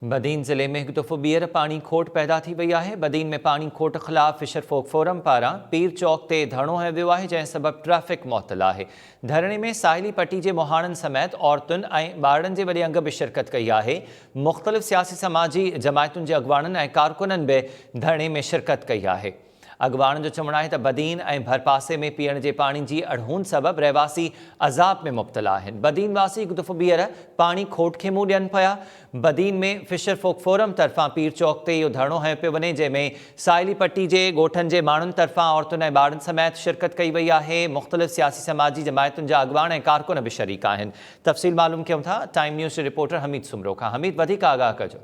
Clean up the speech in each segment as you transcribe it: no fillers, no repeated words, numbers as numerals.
बदीन ज़िले में हिकु दफ़ो ॿीहर पाणी खोट पैदा थी वई आहे। बदीन में पाणी खोट ख़िलाफ़ फिशर फोक फोरम पारां पीर चौक ते धरणो हयो वियो आहे, जंहिं सबबि ट्रैफ़िक मुअत्तल आहे। धरणे में साहिली पट्टी जे मुहाणनि समेत औरतुनि ऐं ॿारनि जे वॾे अंग बि शिरकत कई आहे। मुख़्तलिफ़ सियासी समाजी जमायतुनि जे अॻवाननि ऐं कारकुननि बि धरणे में शिरकत कई आहे। अॻवाननि जो चवणु आहे त बदीन ऐं भरपासे में पीअण जे पाणी जी अड़हून सबबि रहवासी अज़ाब में मुब्तला आहिनि। बदीन वासी हिकु दफ़ो ॿीहर पाणी खोट खे मुंहुं ॾियनि पिया। बदीन में फिशर फोक फोरम तरफ़ां पीर चौक ते इहो धरणो हयो पियो वञे, जंहिंमें साहिली पट्टी जे ॻोठनि जे माण्हुनि तरफ़ां औरतुनि ऐं ॿारनि समेत शिरकत कई वई आहे। मुख़्तलिफ़ सियासी समाजी जमायतुनि जा अॻवान ऐं कारकुन बि शरीक आहिनि। तफ़सील मालूम कयूं था टाइम न्यूज़ जे रिपोर्टर हमीद सुमरो खां। हमीद, वधीक आगाह कजो।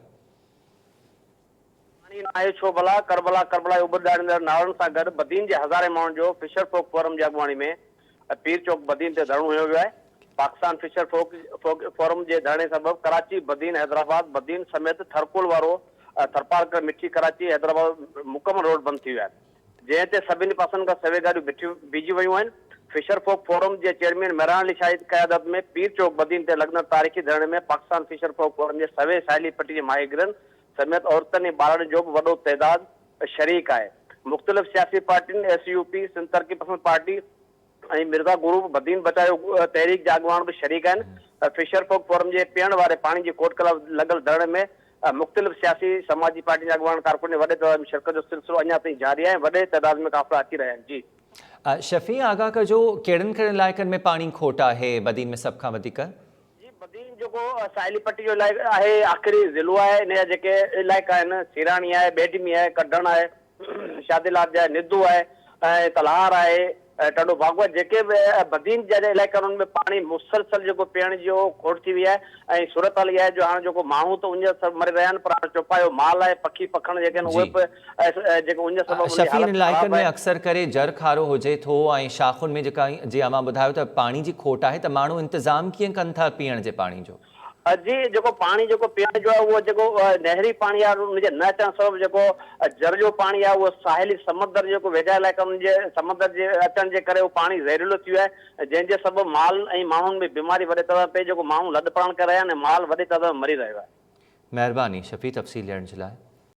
छो भला करबला उबड़ाईंदड़ नावरनि सां गॾु बदीन जे हज़ारे माण्हुनि जो फिशर फोक फोरम जी अॻवानी में पीर चौक बदीन ते धरणो हुयो वियो आहे। पाकिस्तान फिशर फोक फोरम जे धरणे सबबि कराची, बदीन, हैदराबाद, बदीन समेत थरकोल वारो थरपारकर, मिठी, कराची, हैदराबाद मुकमल रोड बंदि थी वियो आहे, जंहिं ते सभिनी पासनि खां सवे गाॾियूं बीठी वयूं आहिनि। फिशर फोक फोरम जे चेयरमैन मेहरान अली शाह जी क़यादत में पीर चौक बदीन ते लॻंदड़ तारीख़ी धरणे में पाकिस्तान फिशर फोक फोरम जे सवे साहिली पट्टी जे माहिरनि समेत औरतुनि ऐं ॿारनि जो बि वॾो तइदाद शरीक आहे। मुख़्तलिफ़ सियासी पार्टियुनि SUP, सिंध तरक़ी पसंद पार्टी ऐं मिर्ज़ा ग्रुप, बदीन बचायो तहरीक जा अॻवान बि शरीक आहिनि। फिशर फोक फोरम जे पीअण वारे पाणी जी खोट ख़िलाफ़ लॻल धरणे में मुख़्तलिफ़ सियासी समाजी पार्टी जा अॻवान कारकुन वॾे तइदाद में शिरकत जो सिलसिलो अञा ताईं जारी आहे। वॾे तइदाद में काफ़िला अची रहिया आहिनि। जी शफ़ी, आगाह कजो, कहिड़नि इलाइक़नि में पाणी खोट आहे बदीन में सभ खां वधीक? बदीन जेको साहिली पट्टी जो इलाइक़ो आहे, आख़िरी ज़िलो आहे। इन जा जेके इलाइक़ा आहिनि, सिरानी आहे, बेडमी आहे, कढण आहे, शादिलात आहे, निद्दू आहे ऐं तलहार आहे, टंडो भागवत, जेके बि बदीन जा इलाइक़ा उन्हनि में पाणी मुसलसल जेको पीअण जो खोट थी वई आहे। ऐं सूरत हाल इहा आहे जो हाणे जेको माण्हू त उन सभु मरी रहिया आहिनि, पर हाणे चौपायो माल आहे, पखी पखण जेके आहिनि उहे बि जेको उन सबबि शफ़ी, इन इलाइक़नि में अक्सर करे जर खारो हुजे थो ऐं शाखुनि में जेका जीअं मां ॿुधायो त पाणी जी खोट आहे, त माण्हू इंतज़ाम कीअं कनि था पीअण जे पाणी जो? जी, जेको पाणी जेको पीअण जो आहे उहो जेको नहरी पाणी आहे, उनजे न अचण सबबि जेको जर जो पाणी आहे उहो साहिली समुंड जेको वेझा इलाइक़ा जे समुंड जे अचण जे करे उहो पाणी ज़हरीलो थी वियो आहे, जंहिंजे सबबि माल ऐं माण्हुनि में बीमारी वॾे तइदाद पे जेको माण्हू लॾ पढ़ण करे रहिया आहिनि, माल वॾे तइदाद में मरी रहियो आहे। महिरबानी शफ़ी तफ़सील ॾियण जे लाइ।